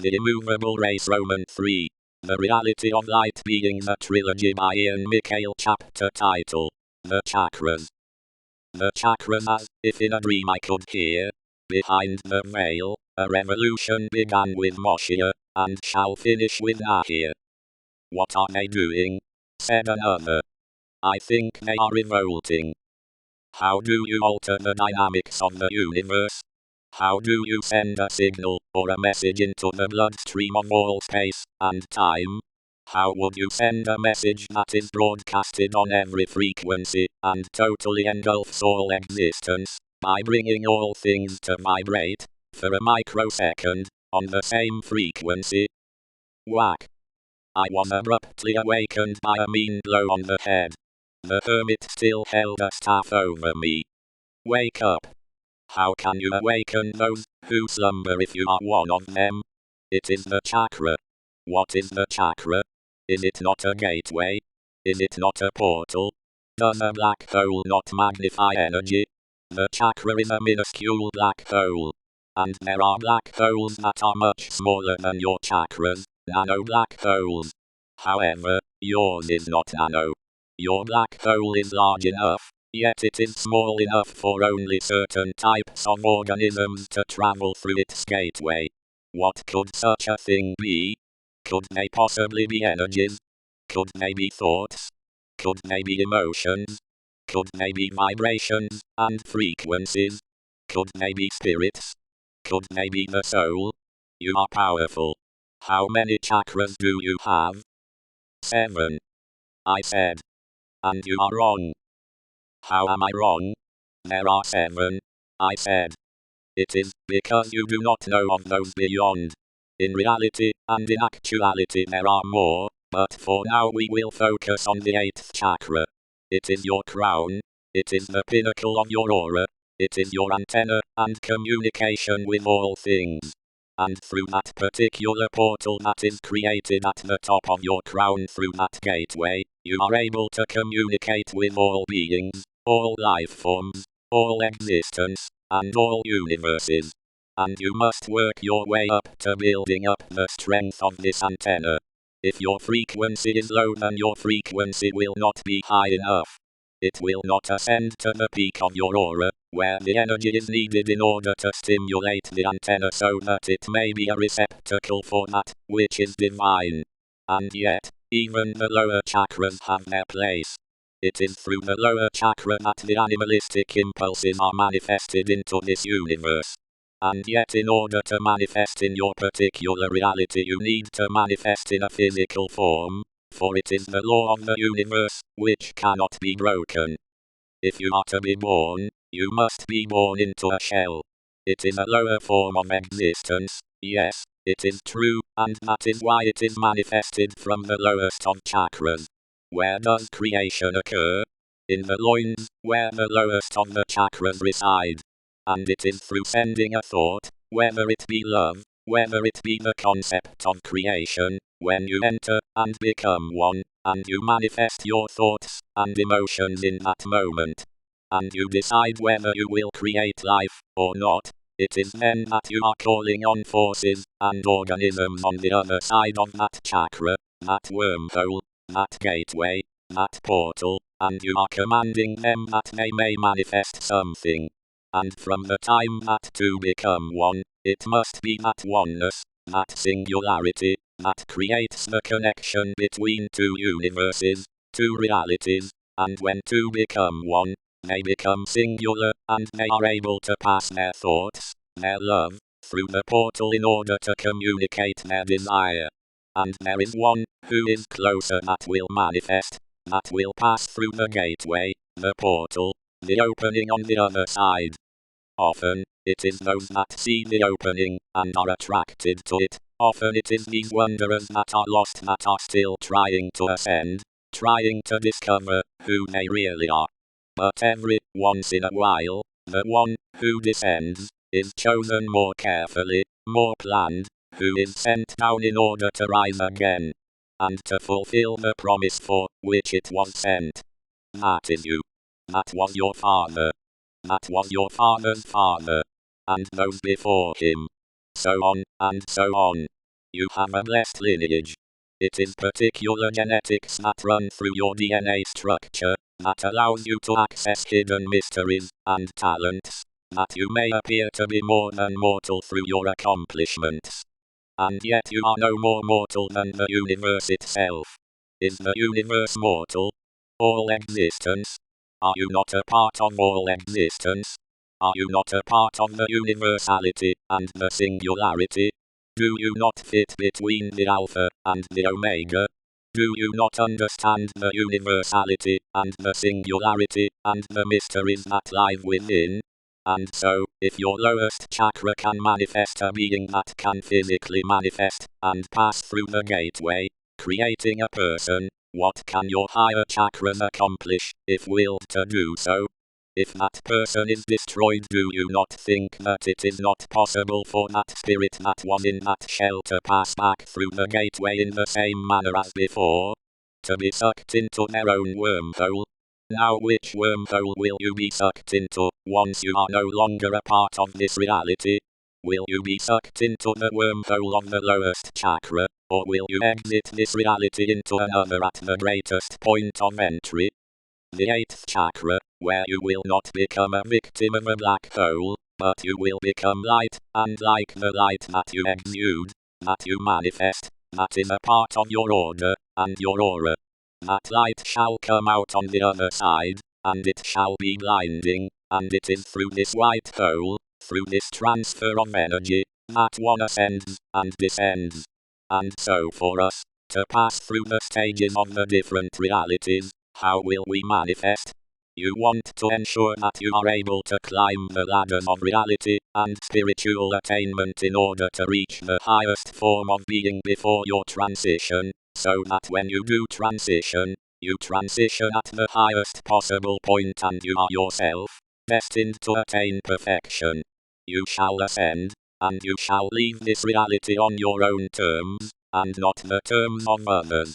The Immovable Race Roman 3. The Reality of Light Beings, a Trilogy by Mikale. Chapter title: The Chakras. The chakras, as if in a dream I could hear. Behind the veil, a revolution began with Moshiach, and shall finish with Nahir. What are they doing? Said another. I think they are revolting. How do you alter the dynamics of the universe? How do you send a signal, or a message into the bloodstream of all space and time? How would you send a message that is broadcasted on every frequency, and totally engulfs all existence, by bringing all things to vibrate, for a microsecond, on the same frequency? Whack! I was abruptly awakened by a mean blow on the head. The hermit still held a staff over me. Wake up! How can you awaken those who slumber if you are one of them? It is the chakra. What is the chakra? Is it not a gateway? Is it not a portal? Does a black hole not magnify energy? The chakra is a minuscule black hole. And there are black holes that are much smaller than your chakras, nano black holes. However, yours is not nano. Your black hole is large enough, yet it is small enough for only certain types of organisms to travel through its gateway. What could such a thing be? Could they possibly be energies? Could they be thoughts? Could they be emotions? Could they be vibrations and frequencies? Could they be spirits? Could they be the soul? You are powerful. How many chakras do you have? 7. I said. And you are wrong. How am I wrong? There are 7. I said. It is because you do not know of those beyond. In reality and in actuality there are more, but for now we will focus on the 8th chakra. It is your crown. It is the pinnacle of your aura. It is your antenna and communication with all things. And through that particular portal that is created at the top of your crown, through that gateway, you are able to communicate with all beings, all life forms, all existence, and all universes. And you must work your way up to building up the strength of this antenna. If your frequency is low, then your frequency will not be high enough. It will not ascend to the peak of your aura, where the energy is needed in order to stimulate the antenna so that it may be a receptacle for that which is divine. And yet, even the lower chakras have their place. It is through the lower chakra that the animalistic impulses are manifested into this universe. And yet in order to manifest in your particular reality you need to manifest in a physical form, for it is the law of the universe, which cannot be broken. If you are to be born, you must be born into a shell. It is a lower form of existence, yes, it is true, and that is why it is manifested from the lowest of chakras. Where does creation occur? In the loins, where the lowest of the chakras reside. And it is through sending a thought, whether it be love, whether it be the concept of creation, when you enter and become one, and you manifest your thoughts and emotions in that moment, and you decide whether you will create life or not, it is then that you are calling on forces and organisms on the other side of that chakra, that wormhole, that gateway, that portal, and you are commanding them that they may manifest something. And from the time that two become one, it must be that oneness, that singularity, that creates the connection between two universes, two realities, and when two become one, they become singular, and they are able to pass their thoughts, their love, through the portal in order to communicate their desire. And there is one who is closer that will manifest, that will pass through the gateway, the portal, the opening on the other side. Often, it is those that see the opening, and are attracted to it. Often it is these wanderers that are lost that are still trying to ascend, trying to discover who they really are. But every once in a while, the one who descends, is chosen more carefully, more planned, who is sent down in order to rise again, and to fulfill the promise for which it was sent. That is you. That was your father. That was your father's father. And those before him. So on, and so on. You have a blessed lineage. It is particular genetics that run through your DNA structure that allows you to access hidden mysteries and talents, that you may appear to be more than mortal through your accomplishments. And yet you are no more mortal than the universe itself. Is the universe mortal? All existence? Are you not a part of all existence? Are you not a part of the universality and the singularity? Do you not fit between the Alpha and the Omega? Do you not understand the universality and the singularity and the mysteries that lie within? And so, if your lowest chakra can manifest a being that can physically manifest and pass through the gateway, creating a person, what can your higher chakras accomplish, if willed to do so? If that person is destroyed, do you not think that it is not possible for that spirit that was in that shell to pass back through the gateway in the same manner as before? To be sucked into their own wormhole? Now which wormhole will you be sucked into, once you are no longer a part of this reality? Will you be sucked into the wormhole of the lowest chakra, or will you exit this reality into another at the greatest point of entry? The 8th chakra, where you will not become a victim of a black hole, but you will become light, and like the light that you exude, that you manifest, that is a part of your order, and your aura. That light shall come out on the other side, and it shall be blinding, and it is through this white hole, through this transfer of energy, that one ascends, and descends. And so for us, to pass through the stages of the different realities, how will we manifest? You want to ensure that you are able to climb the ladders of reality and spiritual attainment in order to reach the highest form of being before your transition, so that when you do transition, you transition at the highest possible point and you are yourself destined to attain perfection. You shall ascend, and you shall leave this reality on your own terms, and not the terms of others.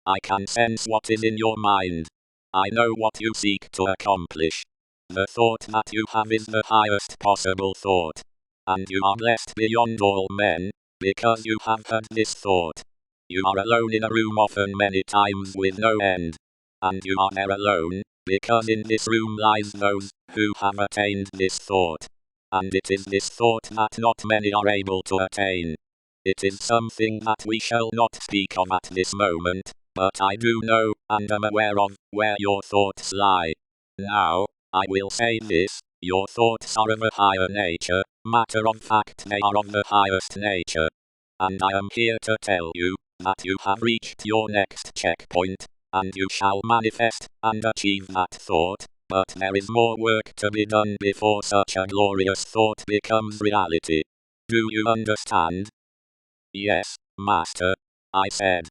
I can sense what is in your mind. I know what you seek to accomplish. The thought that you have is the highest possible thought. And you are blessed beyond all men, because you have had this thought. You are alone in a room often many times with no end. And you are there alone, because in this room lies those who have attained this thought. And it is this thought that not many are able to attain. It is something that we shall not speak of at this moment, but I do know, and am aware of, where your thoughts lie. Now, I will say this, your thoughts are of a higher nature, matter of fact they are of the highest nature. And I am here to tell you, that you have reached your next checkpoint, and you shall manifest, and achieve that thought, but there is more work to be done before such a glorious thought becomes reality. Do you understand? Yes, Master, I said.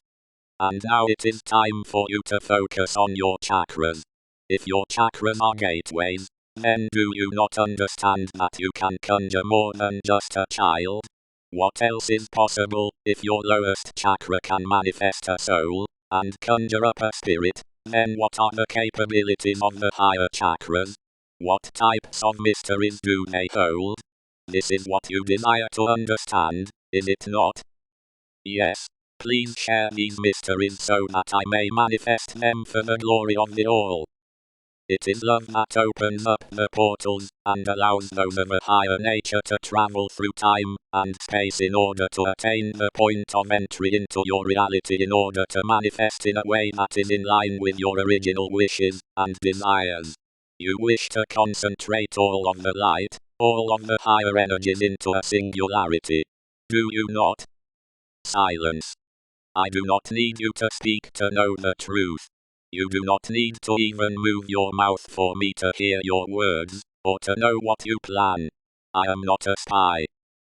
And now it is time for you to focus on your chakras. If your chakras are gateways, then do you not understand that you can conjure more than just a child? What else is possible if your lowest chakra can manifest a soul, and conjure up a spirit? Then what are the capabilities of the higher chakras? What types of mysteries do they hold? This is what you desire to understand, is it not? Yes. Please share these mysteries so that I may manifest them for the glory of the all. It is love that opens up the portals, and allows those of a higher nature to travel through time and space in order to attain the point of entry into your reality in order to manifest in a way that is in line with your original wishes and desires. You wish to concentrate all of the light, all of the higher energies into a singularity. Do you not? Silence. I do not need you to speak to know the truth. You do not need to even move your mouth for me to hear your words, or to know what you plan. I am not a spy.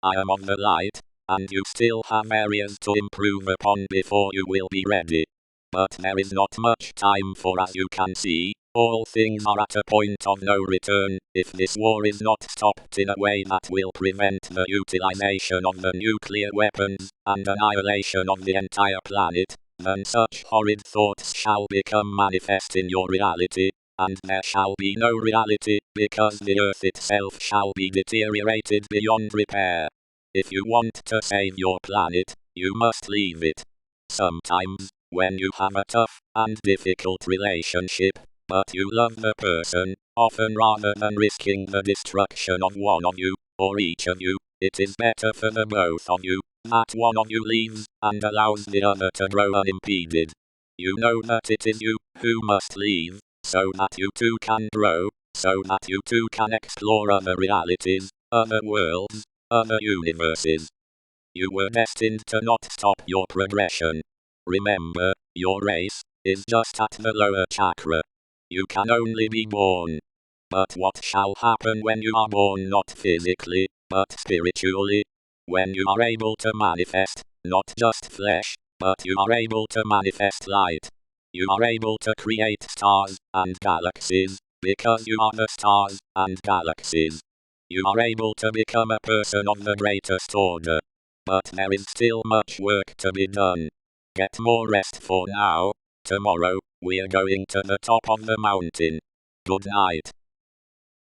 I am of the light, and you still have areas to improve upon before you will be ready. But there is not much time, for as you can see, all things are at a point of no return, if this war is not stopped in a way that will prevent the utilization of the nuclear weapons, and annihilation of the entire planet, then such horrid thoughts shall become manifest in your reality, and there shall be no reality, because the earth itself shall be deteriorated beyond repair. If you want to save your planet, You must leave it. Sometimes, when you have a tough and difficult relationship, but you love the person, often rather than risking the destruction of one of you, or each of you, it is better for the both of you that one of you leaves and allows the other to grow unimpeded. You know that it is you who must leave, so that you two can grow, so that you two can explore other realities, other worlds, other universes. You were destined to not stop your progression. Remember, your race is just at the lower chakra. You can only be born. But what shall happen when you are born not physically, but spiritually? When you are able to manifest, not just flesh, but you are able to manifest light. You are able to create stars and galaxies, because you are the stars and galaxies. You are able to become a person of the greatest order. But there is still much work to be done. Get more rest for now. Tomorrow, we are going to the top of the mountain. Good night.